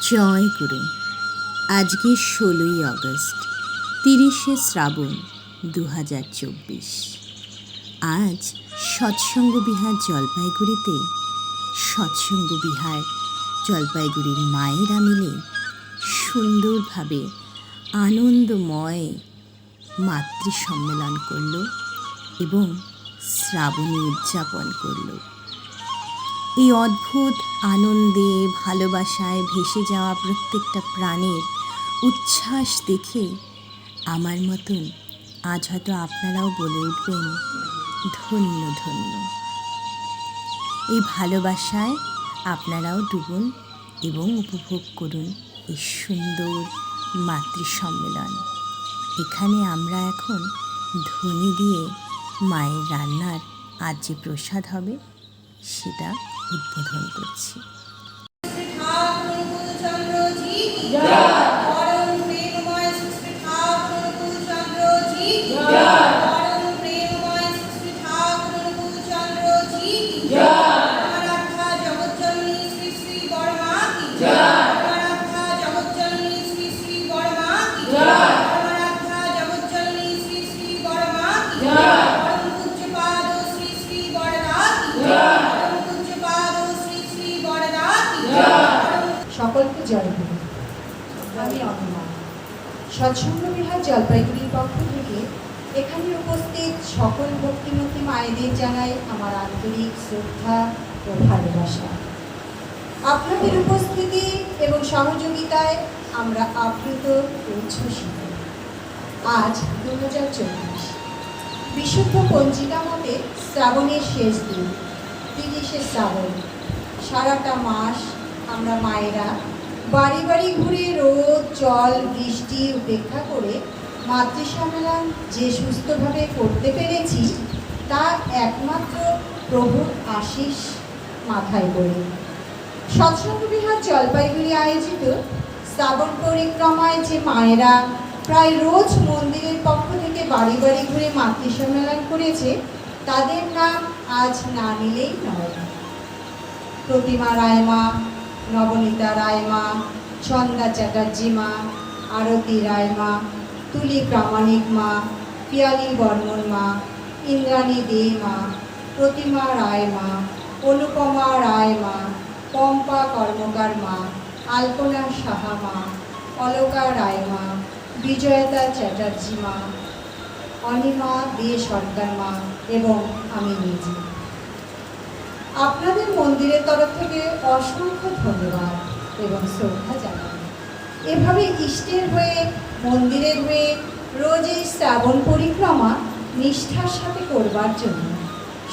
জয় গুরু। আজকে 16ই আগস্ট, 30শে শ্রাবণ 2024। আজ সৎসঙ্গ বিহার জলপাইগুড়িতে সৎসঙ্গ বিহার জলপাইগুড়ির মায়েরা মিলে সুন্দরভাবে আনন্দময় মাতৃ সম্মেলন করল এবং শ্রাবণী উদযাপন করল। এই অদ্ভুত আনন্দে ভালোবাসায় ভেসে যাওয়া প্রত্যেকটা প্রাণের উচ্ছ্বাস দেখে আমার মতন আজ হয়তো আপনারাও বলে উঠবেন, ধন্য ধন্য। এই ভালোবাসায় আপনারাও ডুবুন এবং উপভোগ করুন এই সুন্দর মাতৃ সম্মেলন। এখানে আমরা এখন ধ্বনি দিয়ে মায়ের রান্নার আজ যে প্রসাদ হবে সেটা উদ্বোধন করছি। সকলকে জয় গুরু। আমি অনিমা, সৎসঙ্গ বিহার জলপাইগুড়ির পক্ষ থেকে এখানে উপস্থিত সকল ভক্তিমতী মায়েদের জানাই আমার আন্তরিক শ্রদ্ধা ও ভালোবাসা। আপনাদের উপস্থিতি এবং সহযোগিতায় আমরা আপ্লুত উচ্ছ্বসিত। আজ 2024, বিশুদ্ধ পঞ্জিকা মতে শ্রাবণের শেষ দিন, 30শে শ্রাবণ। সারাটা মাস আমরা মায়েরা বাড়ি বাড়ি ঘুরে রোদ জল বৃষ্টি উপেক্ষা করে মাতৃ সম্মেলন যে সুস্থভাবে করতে পেরেছি তা একমাত্র প্রভুর আশীষ মাথায় করে। সৎসঙ্গ বিহার জলপাইগুড়ি আয়োজিত শ্রাবণ পরিক্রমায় যে মায়েরা প্রায় রোজ মন্দিরের পক্ষ থেকে বাড়ি বাড়ি ঘুরে মাতৃ সম্মেলন করেছে তাদের নাম আজ না নিলেই নয়। প্রতিমা রায়মা, নবনীতা রায়মা, ছন্দা চ্যাটার্জি মা, আরতি রায়মা, তুলি প্রামাণিক মা, পিয়ালি বর্মন মা, ইন্দ্রাণী দে মা, প্রতিমা রায় মা, অনুপমা রায় মা, পম্পা কর্মকার মা, আলপনা সাহা মা, অলকা রায় মা, বিজয়তা চ্যাটার্জি মা, অনিমা দে সরকার মা এবং আমি নিজে। আপনাদের মন্দিরের তরফ থেকে অসংখ্য ধন্যবাদ এবং শ্রদ্ধা জানাই। এভাবে ইষ্টের হয়ে মন্দিরের হয়ে রোজ এই শ্রাবণ পরিক্রমা নিষ্ঠার সাথে করবার জন্য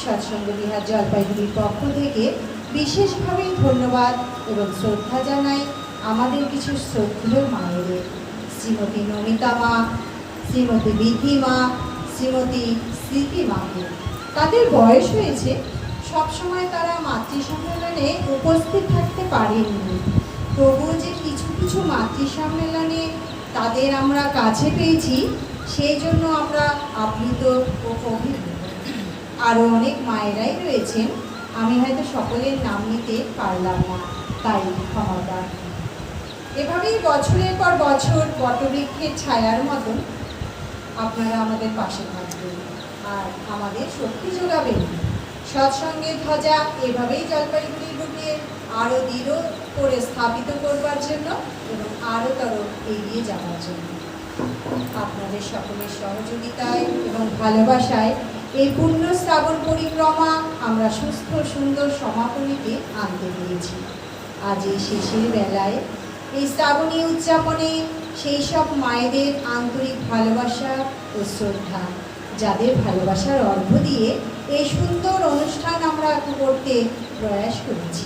সৎসঙ্গ বিহার জলপাইগুড়ির পক্ষ থেকে বিশেষভাবে ধন্যবাদ এবং শ্রদ্ধা জানাই আমাদের কিছু শ্রদ্ধেয় মায়েদের, শ্রীমতী নমিতা মা, শ্রীমতী বিধি মা, শ্রীমতী স্মৃতি মাকে। তাদের বয়স হয়েছে, সবসময় তারা মাতৃ সম্মেলনে উপস্থিত থাকতে পারেননি, তবুও যে কিছু কিছু মাতৃ সম্মেলনে তাদের আমরা কাছে পেয়েছি সেই জন্য আমরা আপ্লুত ও অভিভূত। আরও অনেক মায়েরাই রয়েছেন, আমি হয়তো সকলের নাম নিতে পারলাম না, তাই ক্ষমা প্রার্থী। এভাবেই বছরের পর বছর বটবৃক্ষের ছায়ার মতন আপনারা আমাদের পাশে থাকবেন আর আমাদের শক্তি যোগাবেন। সৎসঙ্গের ধ্বজা এভাবেই জলপাইগুড়ির বুকে আরও দৃঢ় করে স্থাপিত করবার জন্য এবং আরোতর এগিয়ে যাওয়ার জন্য আপনাদের সকলের সহযোগিতায় এবং ভালোবাসায় এই পূর্ণ শ্রাবণ পরিক্রমা আমরা সুস্থ সুন্দর সমাপনীতে আনতে পেরেছি। আজ এই শেষের বেলায় এই শ্রাবণী উদযাপনে সেই সব মায়েদের আন্তরিক ভালোবাসা ও শ্রদ্ধা, যাদের ভালোবাসার অর্ঘ্য দিয়ে এই সুন্দর অনুষ্ঠান আমরা করতে প্রয়াস করেছি।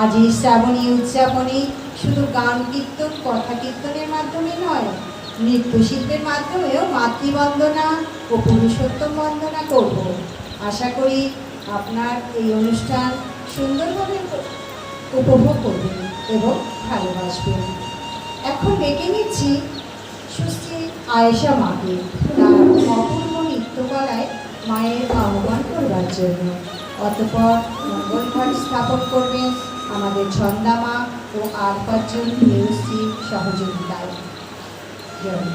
আজ এই শ্রাবণী উদযাপনে শুধু গান কীর্তন কথা কীর্তনের মাধ্যমে নয়, নৃত্যশিল্পের মাধ্যমেও মাতৃবন্দনা ও পুরুষোত্তম বন্দনা করব। আশা করি আপনার এই অনুষ্ঠান সুন্দরভাবে উপভোগ করবেন এবং ভালোবাসবেন। এখন ডেকে নিচ্ছি সুশ্রী আয়েশা মাকে তার অপূর্ব নৃত্যকলায় মায়ের আহ্বান করবার জন্য। অতঃপর মঙ্গল ঘট স্থাপন করবেন আমাদের ছন্দা মা ও আর 5 জন নিউজটির সহযোগিতায়। জয়।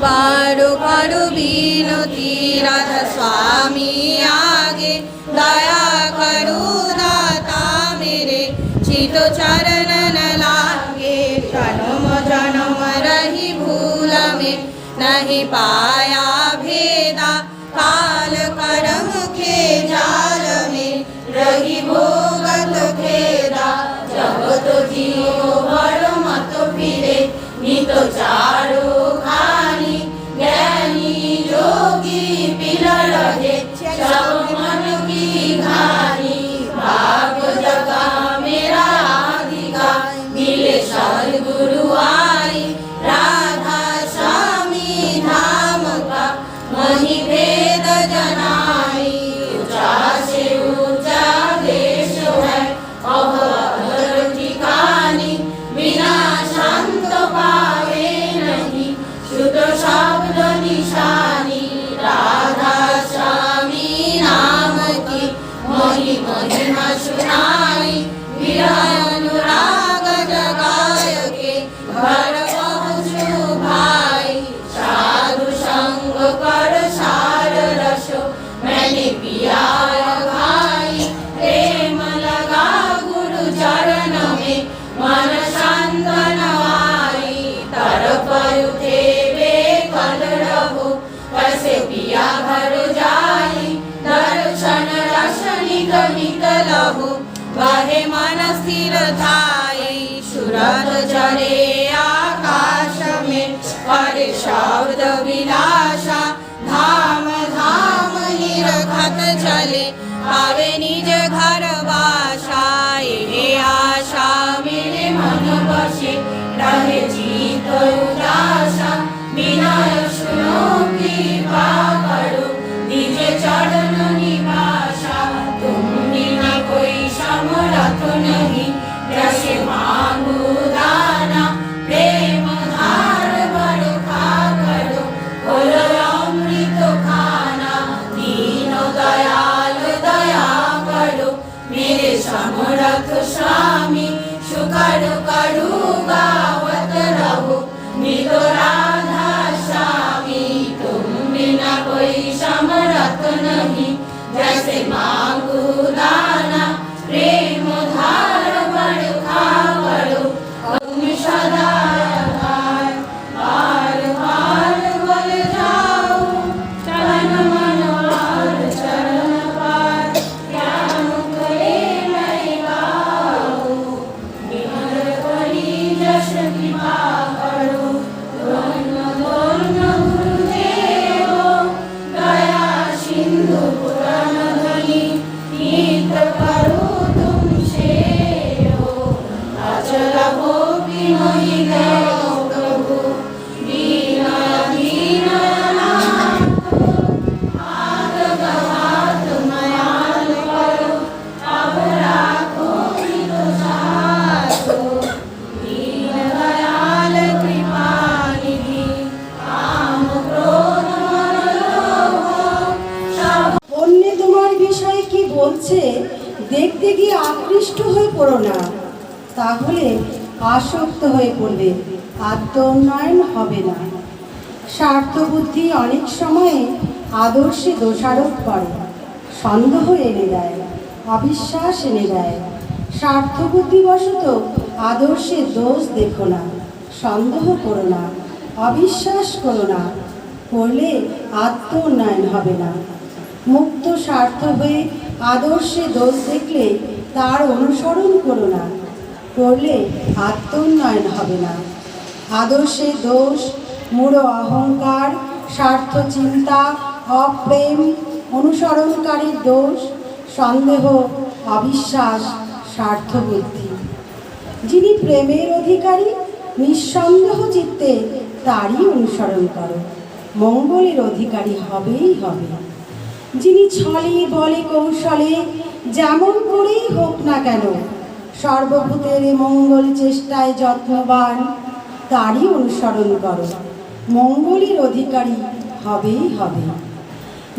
বারো করো বিনতি রাধা স্বামী আগে দয়া করু দাতা मेरे चित चरण न लागे जन्म जन्म रही भूल में नहीं पाया भेदा काल करम के जाल में रही भोगत खेदा जब तो जियो बड़ मत फिरे नित चारो खानी ज्ञानी जोगी पिल रहे सब मन की घानी भाग जगा मेरा आदिका मिले सदगुरु आई राधा स्वामी धाम का मही भेद जनाई ऊंचा से ऊंचा देश है अवधर ठिकानी बिना शांत पावे नहीं शुद्ध शब्द निशानी राधा स्वामी नाम की मही महिमा सुनाई विरह अनुराग जगाय के घर पहुँचू भाई साधु संग कर सार रसो मैंने पिया भाई प्रेम लगा गुरु चरण में मन शांतन आई तरफ उठे बेकल रहो कैसे पिया घर जाई दर्शन रस निक निकलहु वहे मन स्थिर थाई सुरत चरे आकाश शब्द विलासा धाम धाम निरखत चले पावे निज घर बासा ये आशा मेरे मन बसे रहे चित उदासा विनय सुनो कृपा करो निज चरण निवासा तुम बिना कोई समरथ नहीं जैसे मांगू दाना प्रेम धार बरखा करो बोलो अमृत खाना दीन दयाल दया करो मेरे समरथ स्वामी शुकर करू गावत रहो मृदु राधा स्वामी तुम बिना कोई समरथ नहीं जैसे मांगू दाना प्रेम धार बरखा करो तुम सदा आधार बार बार बल जाओ चरण मन पार चरण पार ज्ञान करे मैं गाओ विनर करी जस कृपा करो दोनों दोनों गुरुदेव दया सिंधु पुराण धनी नित करो तुमसे हो अचल भोगी मोहि गयो प्रभु दीन दीन नाथ आग हाथ मयाल करो अब राखो निज साथो दीन दयाल कृपा निधि काम क्रोध मन लोभ सब অন্য তোমার বিষয়ে কি বলছে দেখতে গিয়ে আকৃষ্ট হয়ে পড়ো না, তাহলে আসক্ত হয়ে পড়বে, আত্ম উন্নয়ন হবে না। স্বার্থবুদ্ধি অনেক সময়ে আদর্শে দোষারোপ করে, সন্দেহ এনে দেয়, অবিশ্বাস এনে দেয়। স্বার্থবুদ্ধিবশত আদর্শে দোষ দেখো না, সন্দেহ করো না, অবিশ্বাস করো না, করলে আত্ম উন্নয়ন হবে না। মুক্ত স্বার্থ হয়ে আদর্শে দোষ দেখলে তার অনুসরণ করো না, করলে আত্ম উন্নয়ন হবে না। আদর্শে দোষ, মূঢ় অহংকার, স্বার্থ চিন্তা, অপ্রেম, অনুসরণকারীর দোষ, সন্দেহ, অবিশ্বাস, স্বার্থবুদ্ধি। যিনি প্রেমের অধিকারী নিঃসন্দেহ চিত্তে তারই অনুসরণ করো, মঙ্গলের অধিকারী হবেই হবে। যিনি ছলে বলে কৌশলে যেমন করেই হোক না কেন সর্বভূতের মঙ্গল চেষ্টায় যত্নবান তারই অনুসরণ করো, মঙ্গলের অধিকারী হবেই হবে।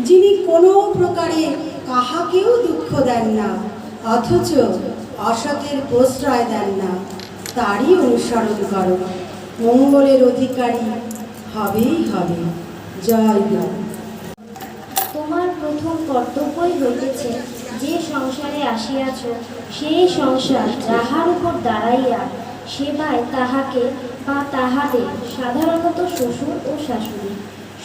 যিনি কোনো প্রকারে কাহাকেও দুঃখ দেন না অথচ অসতের প্রশ্রয় দেন না তারই অনুসরণ করো, মঙ্গলের অধিকারী হবেই হবে। জয় গুরু। তোমার প্রথম কর্তব্যই হইতেছে যে সংসারে আসিয়াছ সেই সংসার যাহার উপর দাঁড়াইয়া সেবায় তাহাকে বা তাহাদের সাধারণত শ্বশুর ও শাশুড়ি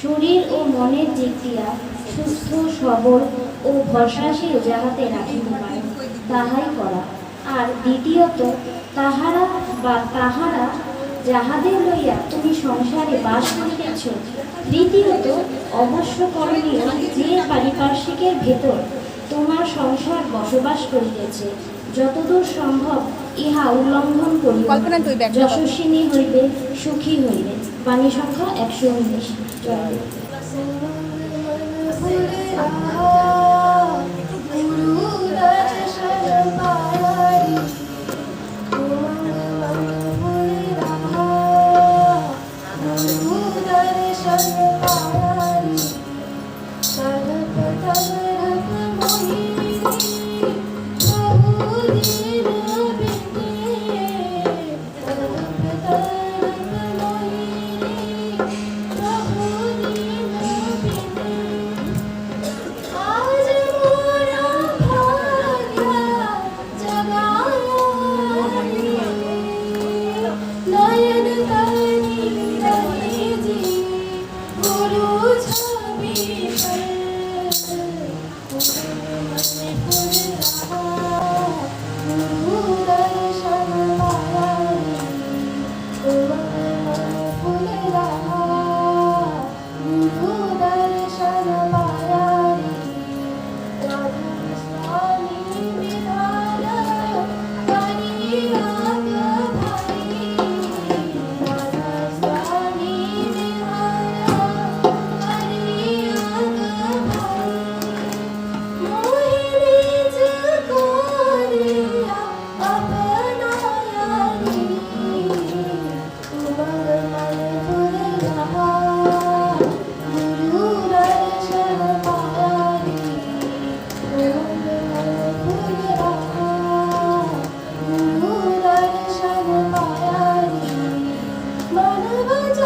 শরীর ও মনের দিক দিয়া সুস্থ সবল ও ভরসাশীল যাহাতে রাখিতে পারে তাহাই করা। আর দ্বিতীয়ত তাহারা যাহাদের লইয়া তুমি সংসারে বাস করিতেছ, তৃতীয়ত অবশ্য করণীয় যে পারিপার্শ্বিকের ভেতর তোমার সংসার বসবাস করিতেছে যতদূর সম্ভব ইহা উল্লঙ্ঘন করিও, যশস্বিনী হইবে, সুখী হইবে। বাণী সংখ্যা 119। জয়। दर्शन। Thank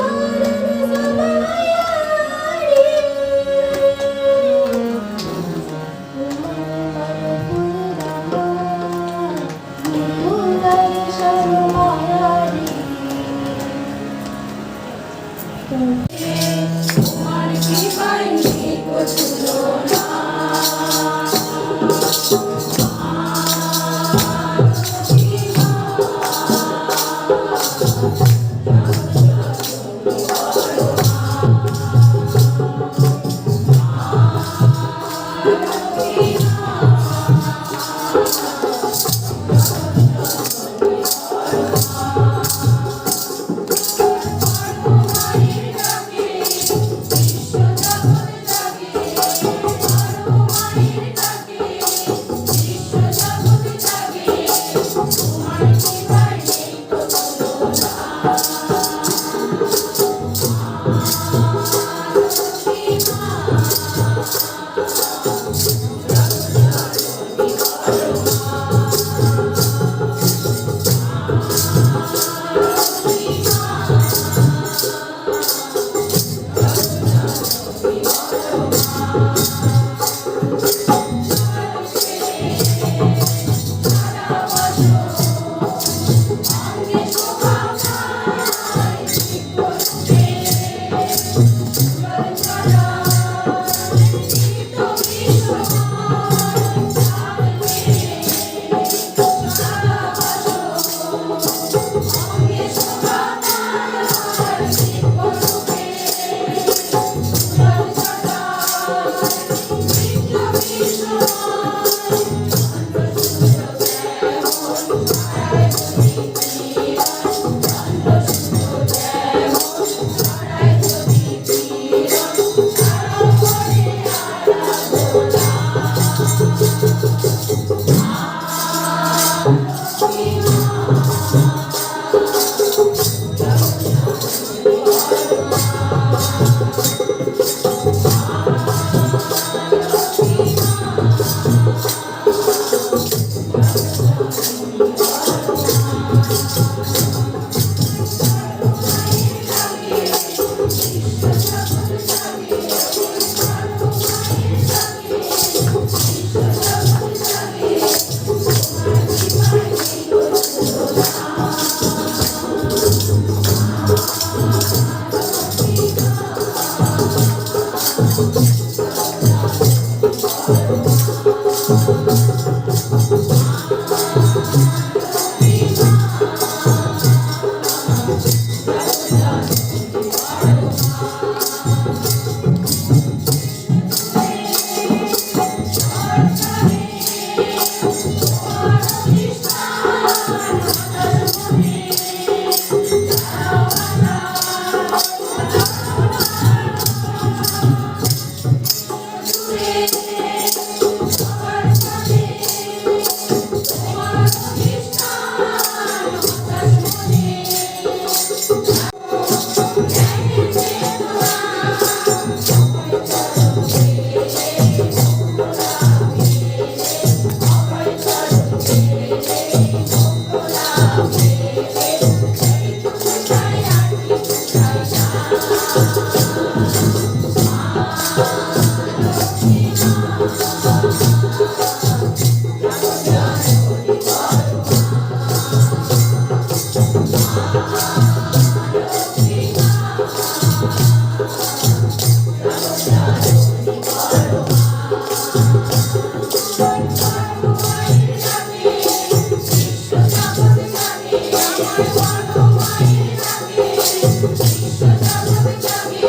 you.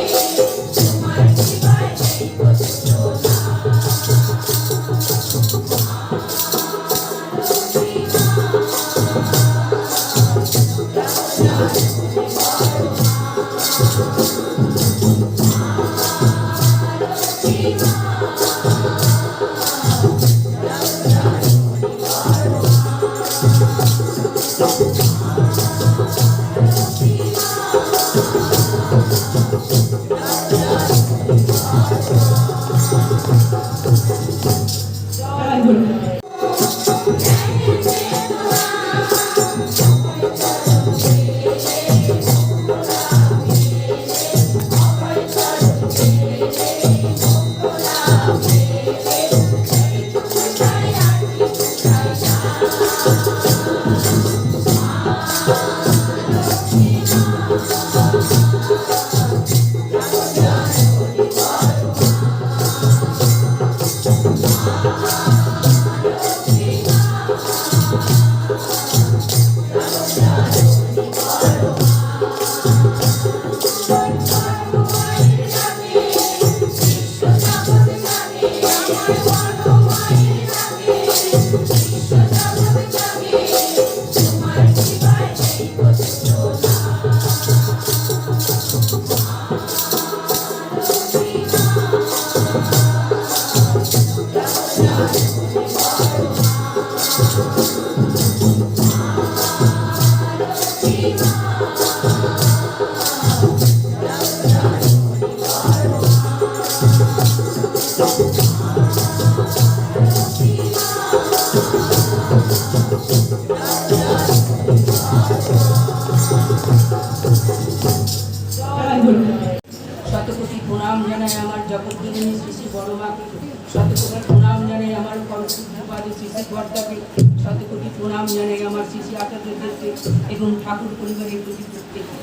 শতকোটি প্রণাম জানাই আমার জগৎজননী শ্রী শ্রী বড় মাকে, শতকোটি প্রণাম জানাই আমার পরশুদ্ধবাদী শ্রী শ্রী বর্দাকে, শতকোটি প্রণাম জানাই আমার শ্রী শ্রী আচার্যদেরকে এবং ঠাকুর পরিবারের প্রতি প্রত্যেকে।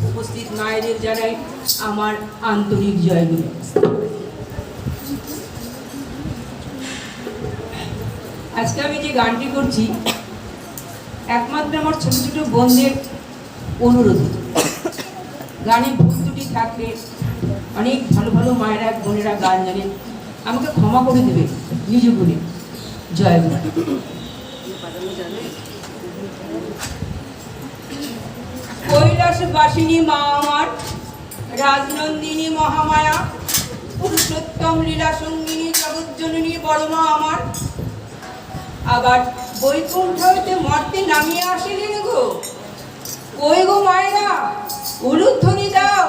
উপস্থিত মায়েদের জানাই আমার আন্তরিক জয়গুলো। আজকে আমি যে গানটি করছি একমাত্র আমার ছোট ছোট বোনদের অনুরোধে। গানে ভুল ত্রুটি থাকলে অনেক ভালো ভালো মায়েরা বোনেরা গান জানেন, আমাকে ক্ষমা করে দেবে নিজ গুণে। জয় গুরু। কৈলাসবাসিনী মা আমার, রাজনন্দিনী মহামায়া, পুরুষোত্তম লীলা সঙ্গিনী জগৎজননী বড় মা আমার, আবার বৈকুণ্ঠ হইতে মর্তে নামিয়ে আসিলেন গো। কই গো মায়েরা, উলুধ্বনি দাও,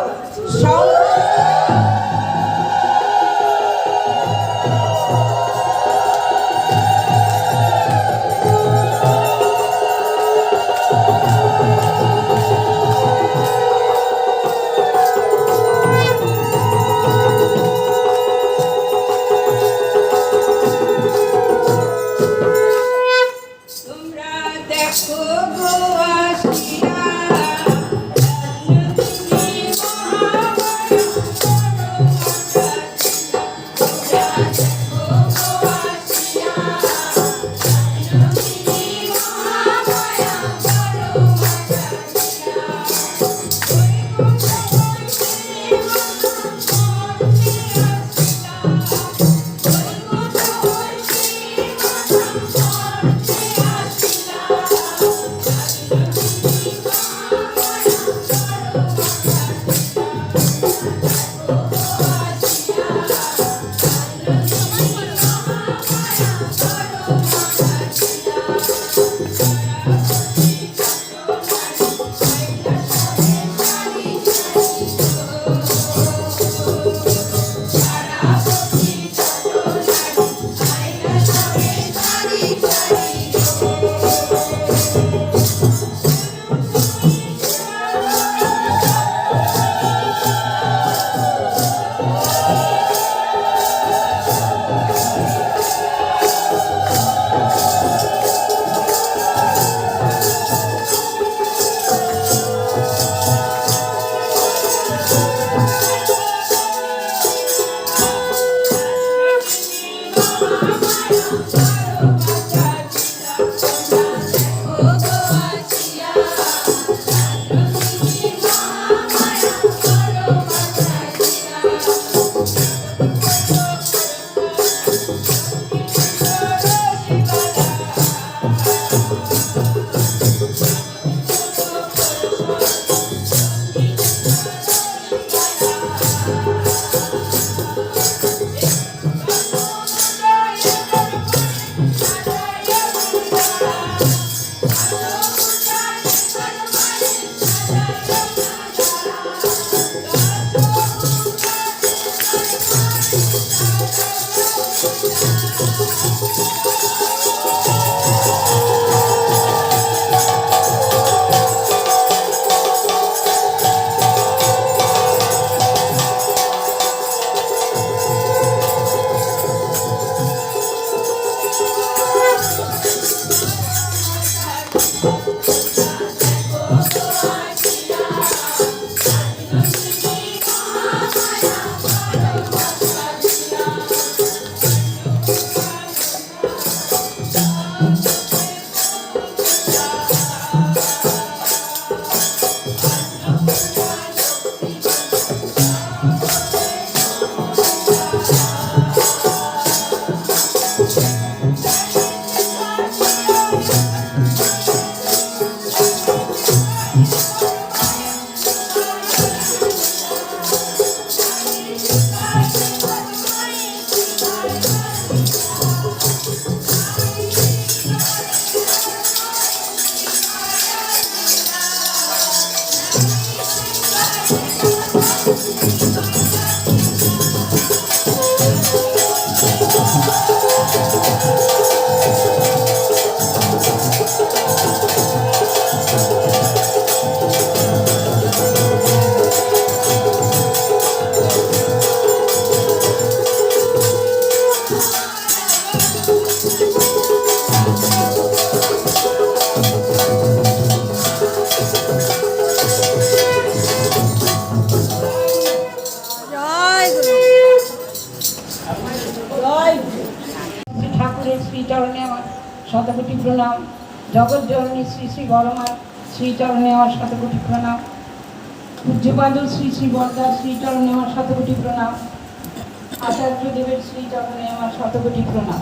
তোমরা দেখো গো আসিয়া শতকোটি প্রণাম। জগৎজননী শ্রী শ্রী বড়মার শ্রীচরণে আমার শতকোটি প্রণাম। পূজ্যপাদ শ্রী শ্রী বরদার শ্রীচরণে আমার শতকোটি প্রণাম। আচার্যদেবের শ্রীচরণে আমার শতকোটি প্রণাম।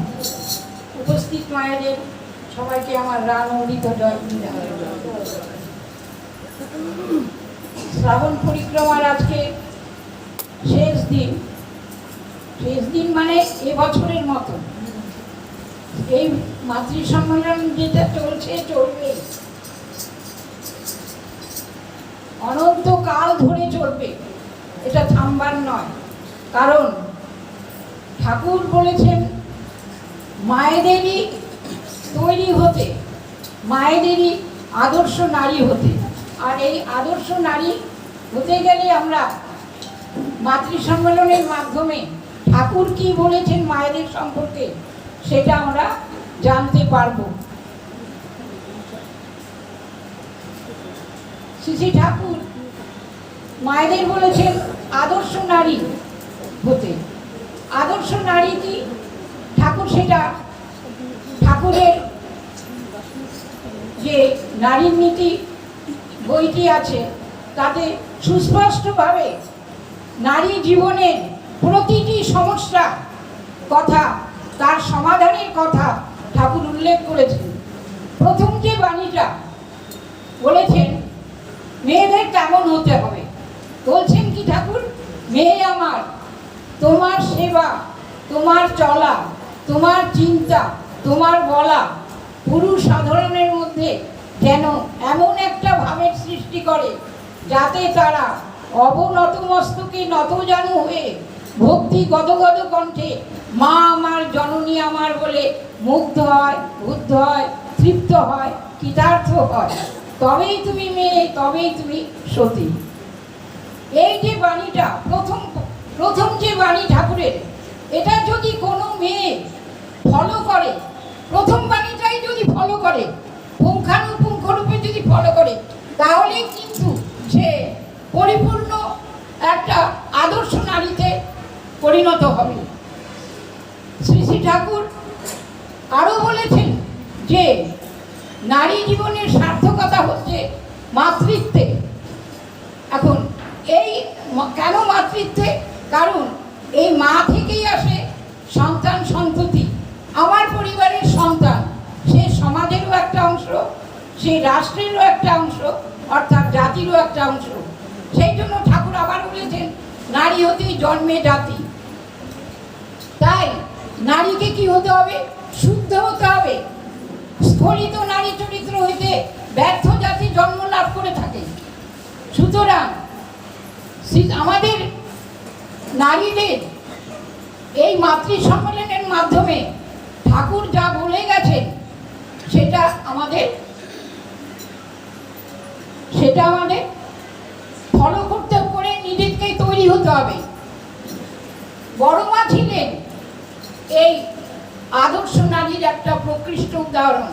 উপস্থিত মায়েদের সবাইকে আমার রান অমৃত জয়। শ্রাবণ পরিক্রমার আজকে শেষ দিন। শেষ দিন মানে এবছরের মতো। এই মাতৃ সম্মেলন যেটা চলবে অনন্তকাল ধরে চলবে, এটা থামবার নয়। কারণ ঠাকুর বলেছেন মায়েদেরই তৈরি হতে, মায়েদেরই আদর্শ নারী হতে। আর এই আদর্শ নারী হতে গেলে আমরা মাতৃ সম্মেলনের মাধ্যমে ঠাকুর কি বলেছেন মায়েদের সম্পর্কে সেটা আমরা জানতে পারবো। শ্রী ঠাকুর মায়েদের বলেছেন আদর্শ নারী হতে। আদর্শ নারী কি ঠাকুর সেটা ঠাকুরের যে নারীর নীতি বইটি আছে তাতে সুস্পষ্টভাবে নারী জীবনের প্রতিটি সমস্যা কথা, তার সমাধানের কথা ঠাকুর উল্লেখ করেছেন। প্রথম যে বাণীটা বলেছেন মেয়েদের কেমন হতে হবে, বলছেন কি ঠাকুর, মেয়ে আমার, তোমার সেবা, তোমার চলা, তোমার চিন্তা, তোমার বলা পুরুষ সাধারণের মধ্যে যেন এমন একটা ভাবের সৃষ্টি করে যাতে তারা অবনত মস্তকে নতজানু হয়ে ভক্তি গদগদ কণ্ঠে মা আমার, জননী আমার বলে মুগ্ধ হয়, বুদ্ধ হয়, তৃপ্ত হয়, কৃতার্থ হয়। তবেই তুমি মেয়ে, তবেই তুমি সতী। এই যে বাণীটা প্রথম যে বাণী ঠাকুরের, এটা যদি কোনো মেয়ে ফলো করে, প্রথম বাণীটাই যদি ফলো করে, পুঙ্খানুপুঙ্খরূপে যদি ফলো করে, তাহলে কিন্তু সে পরিপূর্ণ একটা আদর্শ নারীতে পরিণত হবে। শ্রী শ্রী ঠাকুর আরও বলেছেন যে নারী জীবনের সার্থকতা হচ্ছে মাতৃত্বে। এখন এই কেন মাতৃত্বে? কারণ এই মা থেকেই আসে সন্তান সন্ততি। আমার পরিবারের সন্তান সে সমাজেরও একটা অংশ, সে রাষ্ট্রেরও একটা অংশ, অর্থাৎ জাতিরও একটা অংশ। সেই জন্য ঠাকুর আবার বলেছেন নারী হতেই জন্মে জাতি। তাই নারীকে কি হতে হবে? শুদ্ধ হতে হবে। স্খলিত নারী চরিত্র হইতে ব্যর্থ জাতি জন্ম লাভ করে থাকে। সুতরাং আমাদের নারীদের এই মাতৃ সম্মেলনের মাধ্যমে ঠাকুর যা বলে গেছেন সেটা আমাদের ফলো করতে করে নিজেকেই তৈরি হতে হবে। বড় মা ছিলেন এই আদর্শ নারীর একটা প্রকৃষ্ট উদাহরণ।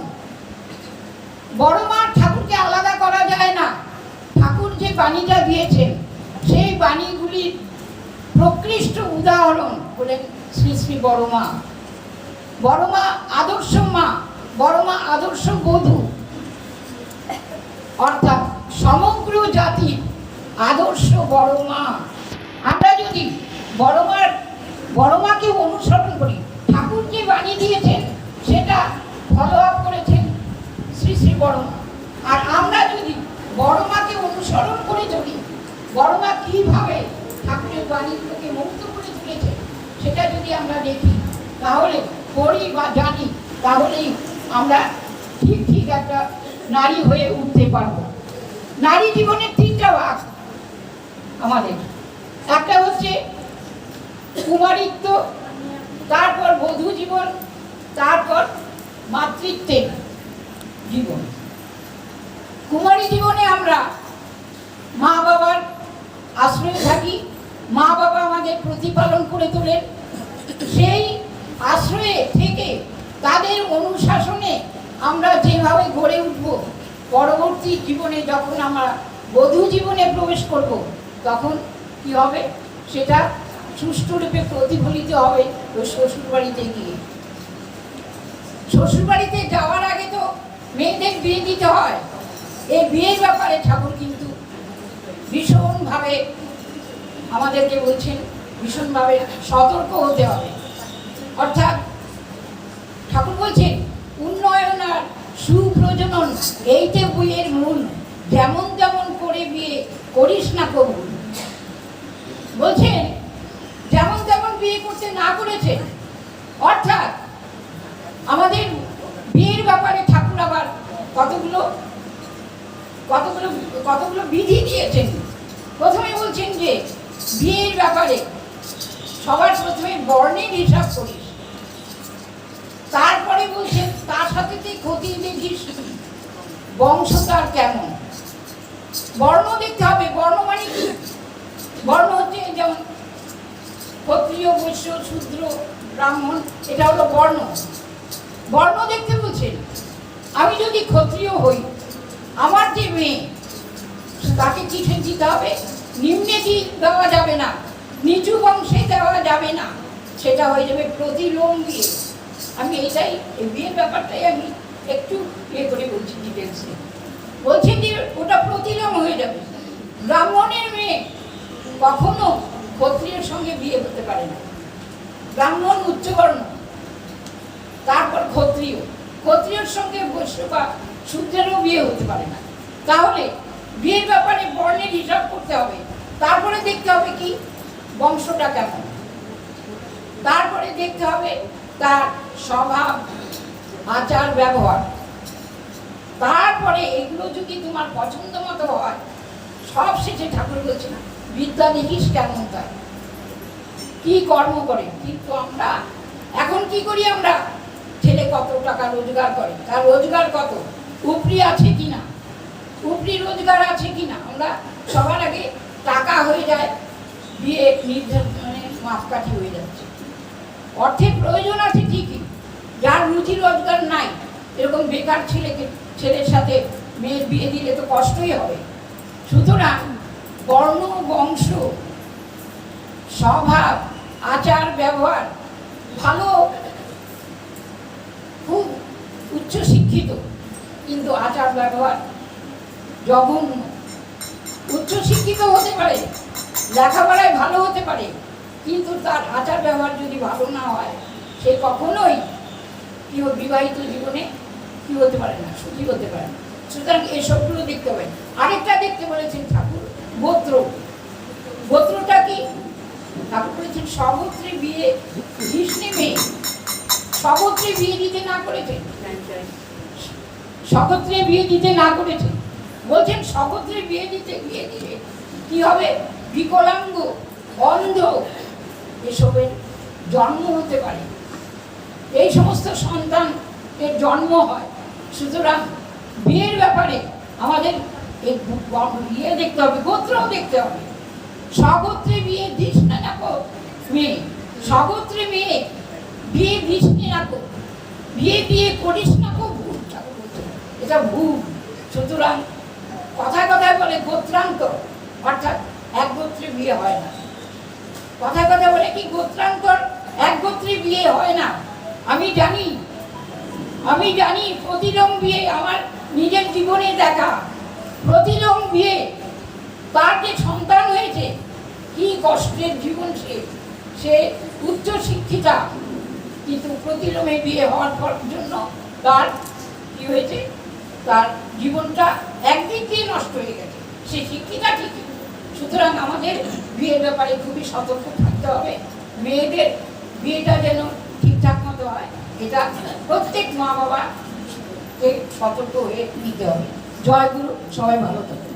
বড় মা ঠাকুরকে আলাদা করা যায় না। ঠাকুর যে বাণীটা দিয়েছেন সেই বাণীগুলির প্রকৃষ্ট উদাহরণ হলেন শ্রী শ্রী বড় মা। বড় মা আদর্শ মা, বড় মা আদর্শ বধূ, অর্থাৎ সমগ্র জাতির আদর্শ বড় মা। আমরা যদি বড় মাকে অনুসরণ করি, ঠাকুর যে বাণী দিয়েছেন সেটা ফলো আপ করেছেন শ্রী শ্রী বড় মা। আর আমরা যদি বড় মাকে অনুসরণ করে চলি, বড় মা কীভাবে ঠাকুরের বাণীগুলোকে মুক্ত করে তুলেছে সেটা যদি আমরা দেখি, তাহলে পড়ি বা জানি, তাহলেই আমরা ঠিক একটা নারী হয়ে উঠতে পারব। নারী জীবনের তিনটা ভাগ আমাদের। একটা হচ্ছে কুমারিত্ব, তারপর বধূ জীবন, তারপর মাতৃত্বের জীবন। কুমারী জীবনে আমরা মা বাবার আশ্রয়ে থাকি, মা বাবা আমাদের প্রতিপালন করে তোলেন। সেই আশ্রয়ে থেকে তাদের অনুশাসনে আমরা যেভাবে গড়ে উঠব, পরবর্তী জীবনে যখন আমরা বধূ জীবনে প্রবেশ করব তখন কি হবে সেটা সুষ্ঠুরূপে প্রতিফলিত হবে ওই শ্বশুর বাড়িতে গিয়ে। শ্বশুরবাড়িতে যাওয়ার আগে তো মেয়েদের বিয়ে দিতে হয়। এই বিয়ের ব্যাপারে ঠাকুর কিন্তু ভীষণভাবে আমাদেরকে বলছেন, ভীষণভাবে সতর্ক হতে হবে। অর্থাৎ ঠাকুর বলছেন উন্নয়ন আর সুপ্রজনন এইতে বিয়ের মূল, যেমন যেমন করে বিয়ে করিস না কবুল। বলছেন যেমন তেমন বিয়ে করতে না করেছে, অর্থাৎ আমাদের বিয়ের ব্যাপারে ঠাকুর আবার কতগুলো কতগুলো কতগুলো বিধি দিয়েছেন। প্রথমে বলছেন যে বিয়ের ব্যাপারে সবার প্রথমে বর্ণের হিসাব করিস, তারপরে বলছেন তার সাথে তুই খতিয়ে দেখিস বংশতার কেমন। বর্ণ দেখতে হবে। বর্ণ মানে কি? বর্ণ হচ্ছে যেমন ক্ষত্রিয়, বৈশ্য, শূদ্র, ব্রাহ্মণ, এটা হলো বর্ণ। বর্ণ দেখতে বলছেন। আমি যদি ক্ষত্রিয় হই, আমার যে মেয়ে তাকে কিসে দিতে হবে? নিম্নে দেওয়া যাবে না, নিচু বংশে দেওয়া যাবে না, সেটা হয়ে যাবে প্রতিলোম বিয়ে। আমি এইটাই, এই বিয়ের ব্যাপারটাই আমি একটু ইয়ে করে বলছি ডিটেলসে। বলছেন যে ওটা প্রতিলোম হয়ে যাবে। ব্রাহ্মণের মেয়ে কখনো ক্ষত্রিয়ের সঙ্গে বিয়ে হতে পারে না। ব্রাহ্মণ উচ্চবর্ণ, তারপর ক্ষত্রিয়, ক্ষত্রিয়র সঙ্গে বৈশ্য বা শূদ্রেরও বিয়ে হতে পারে না। তাহলে বিয়ের ব্যাপারে বর্ণের হিসাব করতে হবে। তারপরে দেখতে হবে কি বংশটা কেমন, তারপরে দেখতে হবে তার স্বভাব, আচার, ব্যবহার। তারপরে এগুলো যদি তোমার পছন্দ মতো হয়, সব শেষে ঠাকুর বলছে না বিদ্যা দেখিস কেমন, তার কি কর্ম করে। কিন্তু আমরা এখন কি করি? আমরা ছেলে কত টাকা রোজগার করে, তার রোজগার কত, উপরি আছে কিনা, উপরি রোজগার আছে কিনা, আমরা সবার আগে টাকা হয়ে যায়, বিয়ে নির্ধারণে মাপকাঠি হয়ে যাচ্ছে। অর্থের প্রয়োজন আছে ঠিকই, যার রুজি রোজগার নাই, এরকম বেকার ছেলের সাথে মেয়ের বিয়ে দিলে তো কষ্টই হবে। সুতরাং বর্ণ, বংশ, স্বভাব, আচার, ব্যবহার ভালো, খুব উচ্চ শিক্ষিত কিন্তু আচার ব্যবহার জঘন্য। উচ্চ শিক্ষিত হতে পারে, লেখাপড়ায় ভালো হতে পারে, কিন্তু তার আচার ব্যবহার যদি ভালো না হয়, সে কখনোই বিবাহিত জীবনে কি হতে পারে না, সুখী হতে পারে না। সুতরাং এসবগুলো দেখতে হবে। আরেকটা দেখতে বলেছেন ঠাকুর, গোত্র। গোত্রটা কি? ঠাকুর বলেছেন সগোত্রে বিয়ে কৃষ্ণে মেয়ে, সগোত্রে বিয়ে দিতে না করেছেন, সগোত্রে বিয়ে দিতে না করেছেন। বলছেন সগোত্রে বিয়ে দিলে কি হবে? বিকলাঙ্গ, অন্ধ এসবের জন্ম হতে পারে, এই সমস্ত সন্তানের জন্ম হয়। সুতরাং বিয়ের ব্যাপারে আমাদের বিয়ে দেখতে হবে, গোত্রও দেখতে হবে। সগোত্রে বিয়ে দিস না মেয়ে, সগোত্রে মেয়ে বিয়ে দিস না, বিয়ে করিস না, ভুল। এটা ভুল। সুতরাং কথায় কথায় বলে গোত্রান্তর, অর্থাৎ এক গোত্রে বিয়ে হয় না। কথায় কথায় বলে কি গোত্রান্তর, এক গোত্রে বিয়ে হয় না। আমি জানি প্রতিলোম বিয়ে, আমার নিজের জীবনে দেখা প্রতিলোম বিয়ে, তার যে সন্তান হয়েছে কি কষ্টের জীবন, সে উচ্চ শিক্ষিতা, কিন্তু প্রতিলোমে বিয়ে হওয়ার জন্য তার কি হয়েছে, তার জীবনটা একদিক দিয়ে নষ্ট হয়ে গেছে। সে শিক্ষিতা ঠিকই। সুতরাং আমাদের বিয়ের ব্যাপারে খুবই সতর্ক থাকতে হবে। মেয়েদের বিয়েটা যেন ঠিকঠাক মতো হয়, এটা প্রত্যেক মা বাবাকে সতর্ক হয়ে নিতে হবে। জয় গুরু, সবাই ভালো থাকবে।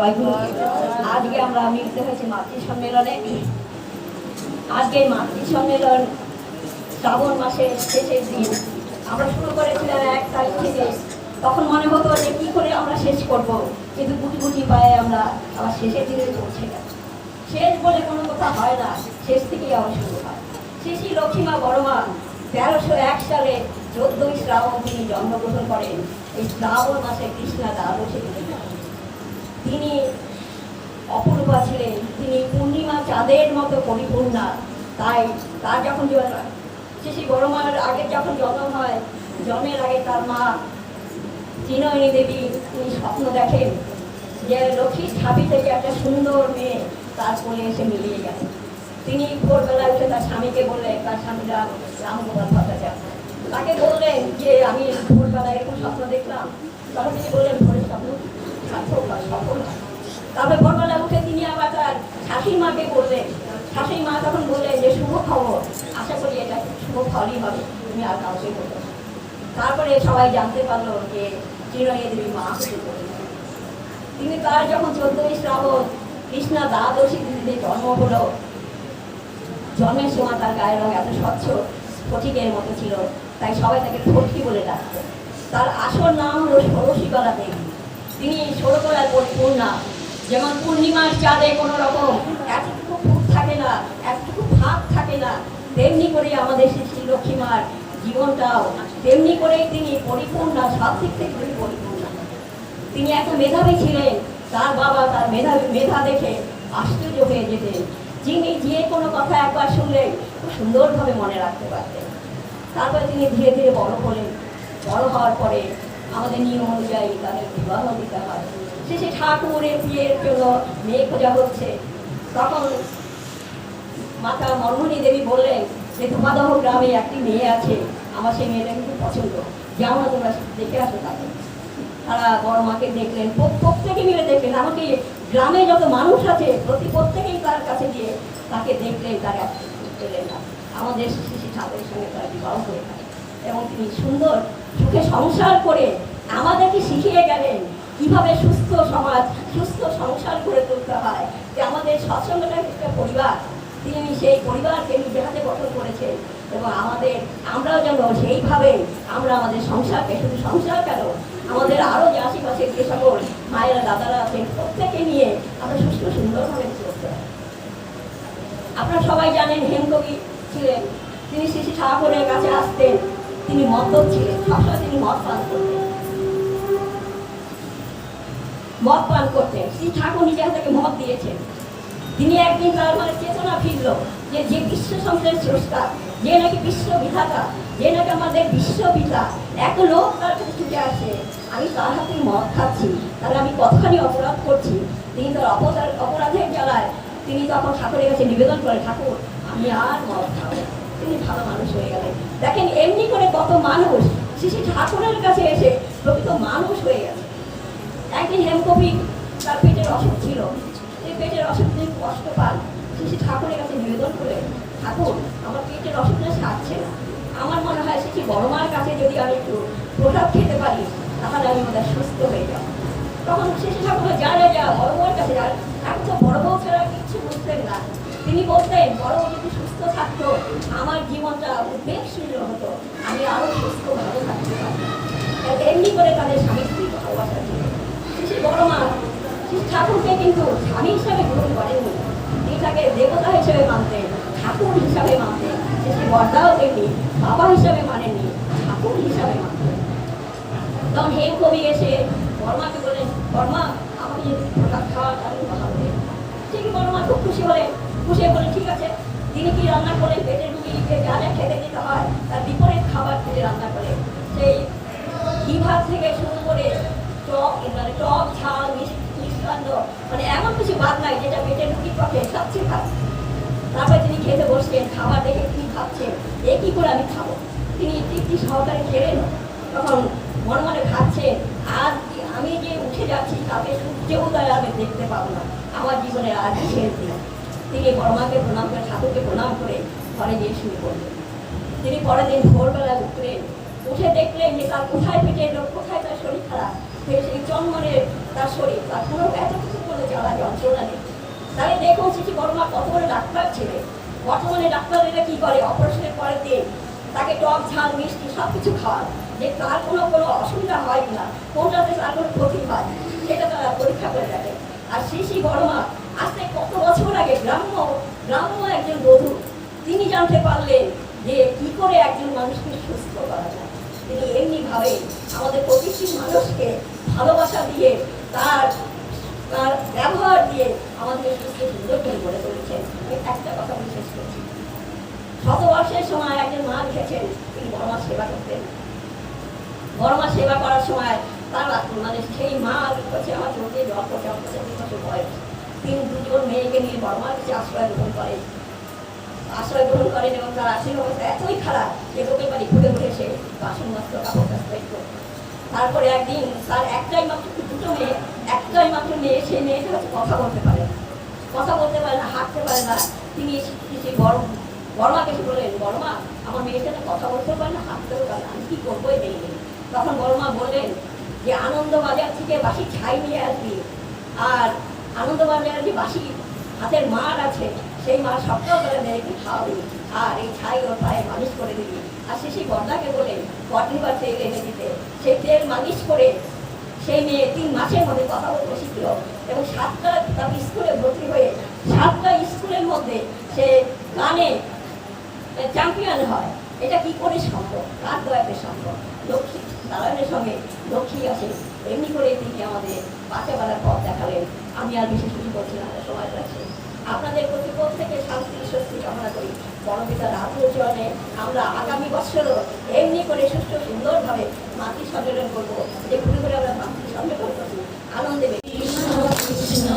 জয়গুরু। আজকে আমরা মিলিত হয়েছি মাতৃ সম্মেলনে। আজকে মাতৃ সম্মেলন শ্রাবণ মাসের শেষের দিন। আমরা শুরু করেছিলাম 1 তারিখ থেকে। তখন মনে হতো যে কী করে আমরা শেষ করব, কিন্তু গুটি গুটি পায়ে আমরা আবার শেষের দিকে পৌঁছে গেছি। শেষ বলে কোনো কথা হয় না, শেষ থেকেই আবার শুরু হয়। শ্রী শ্রী লক্ষ্মীমা বড়মা 1301 সালে 14ই শ্রাবণ তিনি জন্মগ্রহণ করেন। এই শ্রাবণ মাসে কৃষ্ণা দ্বাদশী তিনি অপূর্বা ছিলেন, তিনি পূর্ণিমা চাঁদের মতো পরিপূর্ণা। তাই তার যখন শ্রী শ্রী বড়মার আগে যখন জন্ম হয়, জন্মের আগে তার মা চিনয়নী দেবী তিনি স্বপ্ন দেখেন যে লক্ষ্মীর ঝাঁপি থেকে একটা সুন্দর মেয়ে তার কোলে এসে মিলিয়ে গেল। তিনি ভোরবেলায় উঠে তার স্বামীকে বললেন, তার স্বামীরা রামগোপাল ভট্টাচার্য, তাকে বললেন যে আমি ভোরবেলায় এরকম স্বপ্ন দেখলাম। তখন তিনি বললেন ভোরের স্বপ্ন সার্থক হয়, সফল হয়। তারপরে ভোরবেলা উঠে তিনি আবার তার শাশুড়ি মাকে বললেন। শাশুড়ি মা তখন বললেন যে শুভ খবর, আশা করি এটা শুভ ফলই হবে, তুমি আর কাউকে বলবে। তারপরে সবাই জানতে পারলো যে চিনয়নী দেবী মা হতে চলেছেন। তিনি তার যখন 14ই শ্রাবণ কৃষ্ণা দ্বাদশী তিথিতে জন্ম হলো, জন্মের সময় তার গায়ের রং এত স্বচ্ছ স্ফটিকের মতো ছিল, তাই সবাই তাকে ফটকি বলে ডাকতেন। তার আসল নাম হলো ষোড়শীকলা দেবী। তিনি ষোড়কলার পরিপূর্ণা। যেমন পূর্ণিমার চাঁদে কোনো রকম এতটুকু ফুট থাকে না, এতটুকু ফাঁক থাকে না, তেমনি করে আমাদের শ্রী লক্ষ্মীমার জীবনটাও তেমনি করেই তিনি পরিপূর্ণা, সব দিক থেকে তিনি পরিপূর্ণা। তিনি এত মেধাবী ছিলেন, তার বাবা তার মেধা দেখে আশ্চর্য হয়ে যেতেন। যিনি যে কোনো কথা একবার শুনলে খুব সুন্দরভাবে মনে রাখতে পারতেন। তারপরে তিনি ধীরে ধীরে বড় হলেন। বড় হওয়ার পরে আমাদের নিয়ম অনুযায়ী তাদের বিবাহ দিতে হয়। শেষে ঠাকুরের বিয়ের জন্য মেয়ে খোঁজা হচ্ছে। তখন মাতা মনমোহনী দেবী বললেন যে তোমাদহ গ্রামে একটি মেয়ে আছে, আমার সেই মেয়েটা কিন্তু পছন্দ, যাও না তোমরা দেখে আসো তাকে। তারা বড় মাকে দেখলেন, প্রত্যেকে মিলে দেখলেন, এমনকি গ্রামে যত মানুষ আছে প্রত্যেকেই তার কাছে গিয়ে তাকে দেখলেন, তার পেলেন না। আমাদের শ্রী ঠাকুরের সঙ্গে তারা বিবাহ হয়ে থাকে এবং তিনি সুন্দর সুখে সংসার করে আমাদেরকে শিখিয়ে গেলেন কিভাবে সুস্থ সমাজ, সুস্থ সংসার করে তুলতে হয়। যে আমাদের সৎসঙ্গটা একটা পরিবার, তিনি সেই পরিবারকে নিজের হাতে গঠন করেছেন এবং আমরাও যেন সেইভাবে আমরা আমাদের সংসারকে, শুধু সংসার কেন, আমাদের আরও যে আশেপাশে যে সকল মায়েরা দাদারা আছেন প্রত্যেকে নিয়ে আমরা সুস্থ সুন্দরভাবে চলতে হয়। আপনারা সবাই জানেন হেমকবি ছিলেন। তিনি শ্রী শ্রী ঠাকুরের কাছে আসতেন, তিনি মদ্যপ ছিলেন, সবসময় তিনি মদ পান করতেন। শ্রী ঠাকুর নিজের থেকে মদ দিয়েছেন। তিনি একদিন তার চেতনা ফিরল যে বিশ্ব সংসারের স্রষ্টা, যে নাকি বিশ্ব বিধাতা, যে নাকি আমাদের বিশ্বপিতা, এক লোক তার কাছে ছুটে আসে, আমি তার হাতে মদ খাচ্ছি, তাহলে আমি কতখানি অপরাধ করছি। তিনি তার অপরাধের জ্বালায় তিনি তখন ঠাকুরের কাছে নিবেদন করেন, ঠাকুর আমি আর মদ খাবো। তিনি ভালো মানুষ হয়ে গেলেন। দেখেন এমনি করে কত মানুষ শ্রী ঠাকুরের কাছে এসে প্রকৃত মানুষ হয়ে গেছে। একদিন হেমকবি তার পেটের অসুখ ছিল, এই পেটের অসুখ তিনি কষ্ট পান, শ্রী ঠাকুরের কাছে নিবেদন করে, ঠাকুর আমার পেটের অসুখটা সারছে না, আমার মনে হয় শ্রী বড় মার কাছে যদি আমি একটু প্রসাদ খেতে পারি তাহলে আমি ওদের সুস্থ হয়ে যাব। তখন শ্রী ঠাকুর যা বড় বউর কাছে যান, এখন তো বড় বউ ছাড়া কিচ্ছু বুঝতেন না। তিনি বলতেন বড় বউ যদি সুস্থ থাকতো আমার জীবনটা বেশ সুন্দর হতো, আমি আরো সুস্থ ভালো থাকতে পারতাম। এমনি করে তাদের স্বামী স্ত্রী ভালোবাসা ছিল। শ্রী বড় মা শ্রী ঠাকুরকে কিন্তু স্বামী হিসাবে গ্রহণ করেননি, তিনি তাকে দেবতা হিসেবে মানতেন, ঠাকুর হিসাবে মানতেন। শ্রী বড়দাও তেমনি বাবা হিসাবে মানেননি, ঠাকুর হিসাবে মানতেন। তখন হেমকবি এসে বর্মাকে বলেন, বর্মা আমাকে যদি প্রসাদ খাওয়া তাহলে ভালো হবে। ঠিক বর্মা খুব খুশি হলেন, খুশি বলে ঠিক আছে। তিনি কি রান্না করেন, পেটের রুগীকে যা যা খেতে দিতে হয় তার বিপরীত খাবার তিনি রান্না করেন। সেই ঘি ভাত থেকে শুরু করে টক ঝাল মিষ্টান্ন, এমন কিছু বাদ নাই যেটা পেটের রুগীর পক্ষে সবচেয়ে ভালো। তারপরে তিনি খেতে বসছেন, খাবার দেখে তিনি ভাবছেন এ কি করে আমি খাবো। তিনি তৃপ্তি সহকারে খেলেন। তখন মনে মনে ভাবছেন আজ আমি যে উঠে যাচ্ছি তাকে সূর্য উদয় আমি দেখতে পাবো না, আমার জীবনে আজ শেষ দিন। তিনি বড়মাকে প্রণাম করে, ঠাকুরকে প্রণাম করে ঘরে গিয়ে শুরু করলেন। তিনি পরের দিন ভোরবেলা উঠলেন, উঠে দেখলেন যে তার কোথায় পেটের রোগ, কোথায় তার শরীর খারাপ, সেই চন্মনের তার শরীর, তার কোনো এতটুকু কোনো ব্যথা যন্ত্রণা নেই। তাহলে দেখুন শিশু বড় মা কত বড় ডাক্তার ছিলেন। বর্তমানে ডাক্তারেরা কি করে, অপারেশনের পরের দিন তাকে টক ঝাল মিষ্টি সব কিছু খাওয়ান, যে তার কোনো অসুবিধা হয় কিনা, কোনটাতে তার কোনো ক্ষতি হয় সেটা তারা পরীক্ষা করে দেখে। আর শিশি বড় মা আজ থেকে কত বছর আগে গ্রাম্য একজন বধূ, তিনি জানতে পারলেন যে কি করে একজন মানুষকে সুস্থ করা যায়। তিনি এমনিভাবে আমাদের প্রতিটি মানুষকে ভালোবাসা দিয়ে তার ব্যবহার দিয়ে আমাদের সুস্থ সুন্দর করে গড়ে তুলেছেন। একটা কথা বিশেষ করছি, শতবর্ষের সময় একজন মা লিখেছেন তিনি বড় মা সেবা করতেন। বড় মা সেবা করার সময় তার মানে সেই মা হচ্ছে আমার চোখে জল পড়ছে, আমার কাছে 2 বছর বয়স। তিনি 2জন মেয়েকে নিয়ে বড় মার কাছে আশ্রয় গ্রহণ করেন এবং তার আর্থিক অবস্থা এতই খারাপ যে লোকের বাড়ি ঘুরে ঘুরে সে বাসন মাত্র কাপড় কাজ করতো। তারপরে একদিন তার একটাই মাত্র মেয়ে, সেই মেয়েটা হচ্ছে কথা বলতে পারে না, হাঁটতে পারে না। তিনি বড় মাকে বললেন, বড় মা আমার মেয়েটা কথা বলতে পারে না, হাঁটতেও পারে না, আমি কি করবো এই মেয়ে? তখন বড় মা বললেন যে আনন্দবাজার থেকে বাসি ছাই নিয়ে আসবি, আর আনন্দবাজার যে বাসি হাতের মার আছে সেই মা সপ্তাহ করে মেয়েকে খাওয়াবি, আর এই ছাই ওর পায়ে মালিশ করে দিবি। আর সেই বর্দাকে বলে বা তেল এনে দিতে, সেই তেল মালিশ করে সেই মেয়ে 3 মাসের মধ্যে কথা বলতে শিখল এবং 7টা তার স্কুলে ভর্তি হয়ে 7টা স্কুলের মধ্যে সে গানে চ্যাম্পিয়ন হয়। এটা কি করে সম্ভব? কার দয়াতে সম্ভব? লক্ষ্মী নারায়ণের সঙ্গে লক্ষ্মী আসে, এমনি করে তিনি আমাদের পাশে বেলার পথ দেখালেন। আমি আর বিশেষ কিছু বলছি না, সময় যাচ্ছে। আপনাদের প্রতি প্রত্যেকে শান্তি স্বস্তি কামনা করি। পরমপিতার আত্মচরণে আমরা আগামী বছরও এমনি করে সুস্থ সুন্দরভাবে মাতৃ সম্মেলন করবো, যে ঘুরে ঘুরে আমরা মাতৃ সম্মেলন করবো আনন্দে। কৃষ্ণ কৃষ্ণ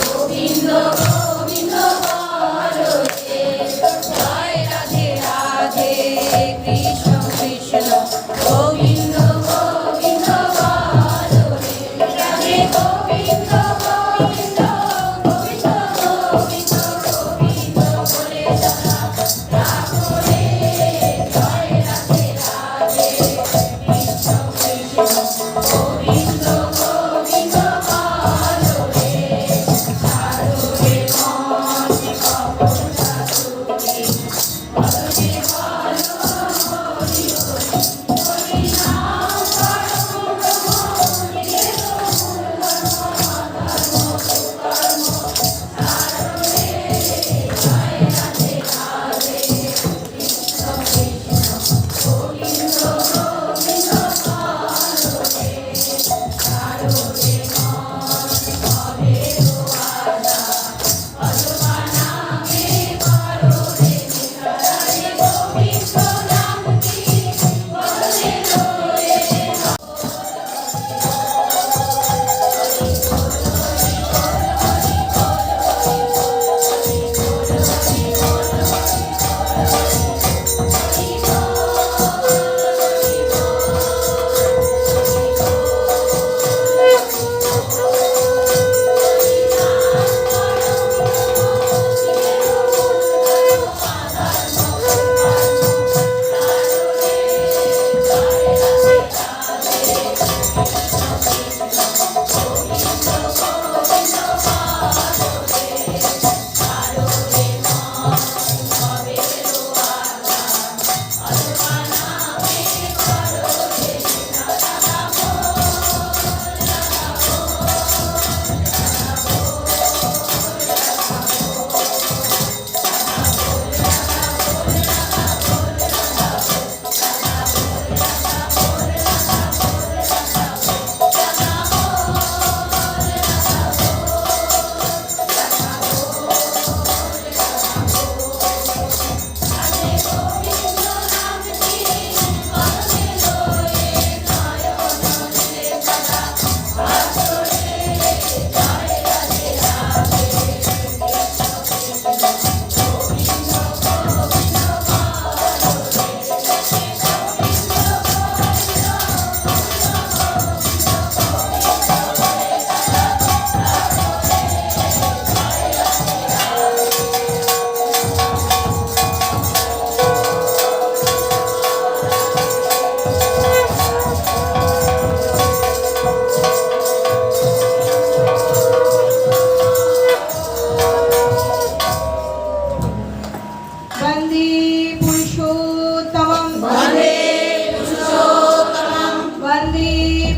গোবিন্দ গোবিন্দ বলতে, জয় রাধে রাধে। কৃষ্ণ কৃষ্ণ গোবিন্দ গোবিন্দ বলতে, রাধে গোবিন্দ গোবিন্দ গোবিন্দ গোবিন্দ গোবিন্দ বলে যারা রাখলে, জয় রাধে রাধে। কৃষ্ণ কৃষ্ণ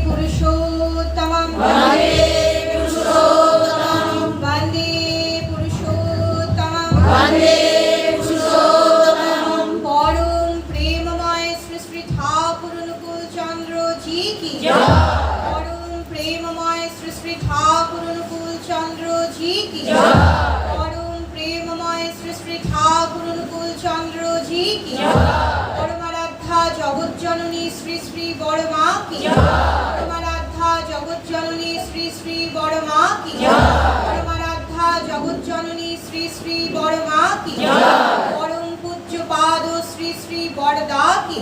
পুরুষোত্তমং বন্দে পুরুষোত্তমং বন্দে পুরুষোত্তমং বন্দে পুরুষোত্তমং পরম প্রেমময় শ্রী শ্রী ঠাকুর অনুকূল চন্দ্র জি কি জয়। পরম প্রেমময় শ্রী শ্রী ঠাকুর অনুকূল চন্দ্র জি কি জয়। পরম প্রেমময় শ্রী শ্রী ঠাকুর অনুকূল চন্দ্র জি কি পরমারাধ্যা জগজ্জননী শ্রী শ্রী বড় মা কি পরমারাধ্যা জগজ্জননী শ্রী শ্রী বড় মা কি পরমারাধ্যা জগজ্জননী শ্রী শ্রী বড় মা কি পরম পূজ্য পাদ শ্রী শ্রী বড়দা কি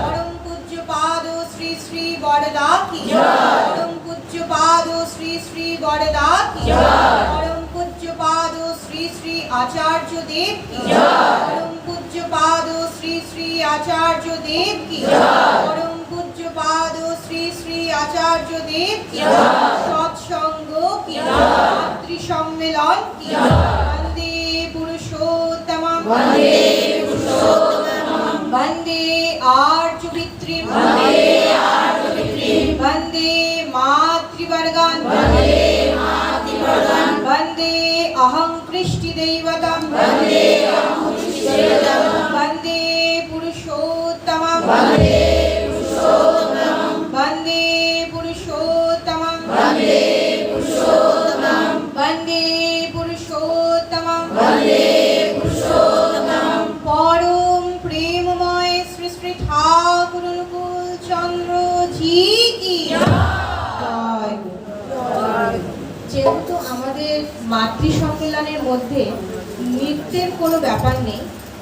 পরম পূজ্য পাদ শ্রী শ্রী বড়দা কি পরম পূজ্য পাদ শ্রী শ্রী বড়দা কি পরম পূজ্য পাদ শ্রী শ্রী আচার্য দেব কি পরম পূজ্য পাদ শ্রী শ্রী আচার্য দেব কি পরম পূজ্য পাদ শ্রী শ্রী আচার্য দেব কি সৎসঙ্গ কি মাতৃ সম্মেলন কি বন্দে পুরুষোত্তমং বন্দে পুরুষোত্তমং বন্দে আর্যপিতৃম বন্দে আর্যপিতৃম বন্দে মাতৃবর্গান বন্দে মাতৃবর্গান বন্দে অহং কৃষ্টি দৈবতম বন্দে অহং কৃষ্টিদেবতম বন্দে পুরুষোত্তমং বন্দে পুরুষোত্তমং বন্দে পুরুষোত্তমং বন্দে পুরুষোত্তমং বন্দে পুরুষোত্তমং বন্দে পুরুষোত্তমং পরম প্রেমময় শ্রী শ্রী ঠাকুর অনুকূল চন্দ্র জি কি জয়। যেহেতু আমাদের মাতৃ সম্মেলনের মধ্যে নৃত্যের কোনো ব্যাপার নেই,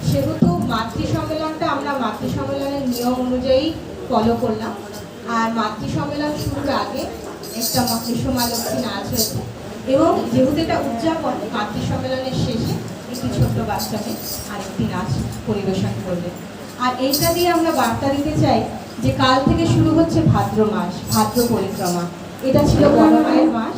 সেহেতু মাতৃ সম্মেলনটা আমরা মাতৃ সম্মেলনের নিয়ম অনুযায়ী ফলো করলাম। আর মাতৃ সম্মেলন শুরুর আগে একটা মা লক্ষ্মী নাচ হয়েছে, এবং যেহেতু এটা উদযাপন, মাতৃ সম্মেলনের শেষে একটি ছোট্ট বাচ্চাকে আরেকটি নাচ পরিবেশন করবে। আর এইটা দিয়ে আমরা বার্তা দিতে চাই যে কাল থেকে শুরু হচ্ছে ভাদ্র মাস, ভাদ্র পরিক্রমা। এটা ছিল বড় মায়ের মাস,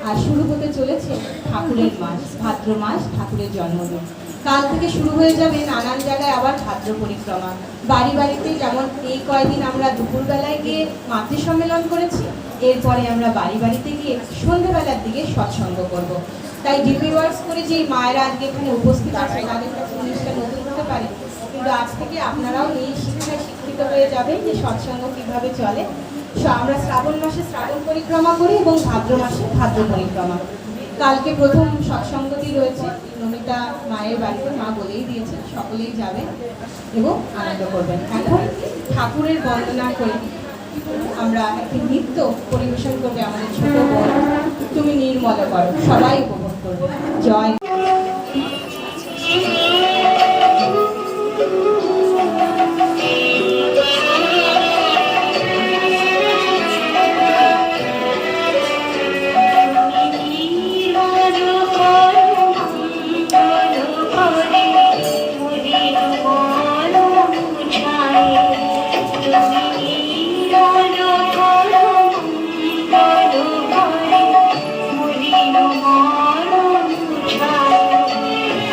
আর শুরু হতে চলেছে ঠাকুরের মাস, ভাদ্র মাস, ঠাকুরের জন্মদিন। কাল থেকে শুরু হয়ে যাবে নানান জায়গায় আবার ভাদ্র পরিক্রমা। বাড়ি বাড়িতে যেমন এই কয়দিন আমরা দুপুরবেলায় গিয়ে মাতৃ সম্মেলন করেছি, এরপরে আমরা বাড়ি বাড়িতে গিয়ে সন্ধ্যেবেলার দিকে সৎসঙ্গ করব। তাই ডিপি ওয়ার্কস করে যে মায়েরা আজকে এখানে উপস্থিত আছে তাদের কাছে জিনিসটা নতুন হতে পারে, কিন্তু আজ থেকে আপনারাও এই শিক্ষায় শিক্ষিত হয়ে যাবেন যে সৎসঙ্গ কীভাবে চলে। আমরা শ্রাবণ মাসে শ্রাবণ পরিক্রমা করি এবং ভাদ্র মাসে ভাদ্র পরিক্রমা। কালকে প্রথম সৎসঙ্গটি রয়েছে নমিতা মায়ের বাড়িতে, মা বলেই দিয়েছে সকলেই যাবেন এবং আনন্দ করবেন। এখন ঠাকুরের বন্দনা করে আমরা একটি নৃত্য পরিবেশন করবে আমাদের ছোট বোন তুমি নির্মল করো, সবাই উপভোগ করবে। জয়।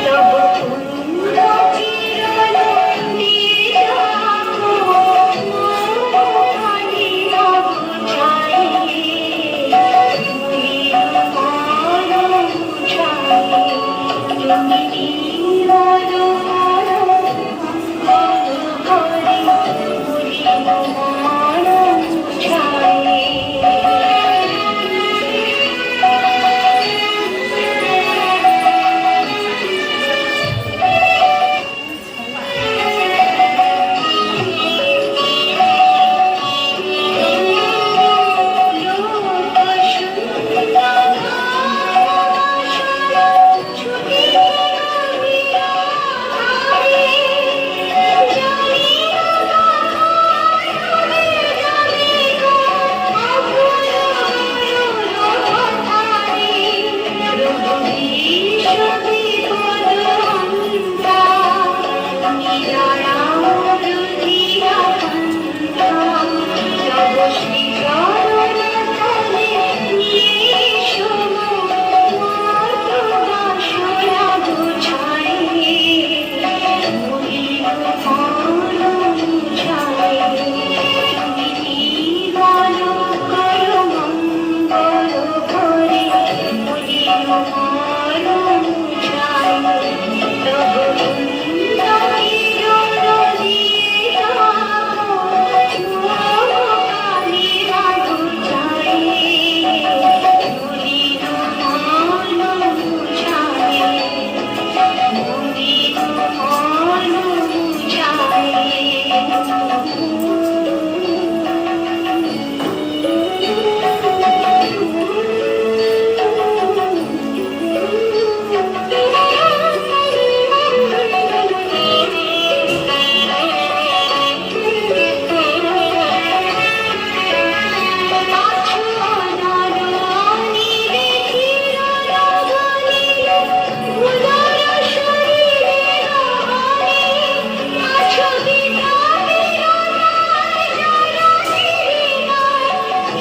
তব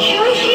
শশী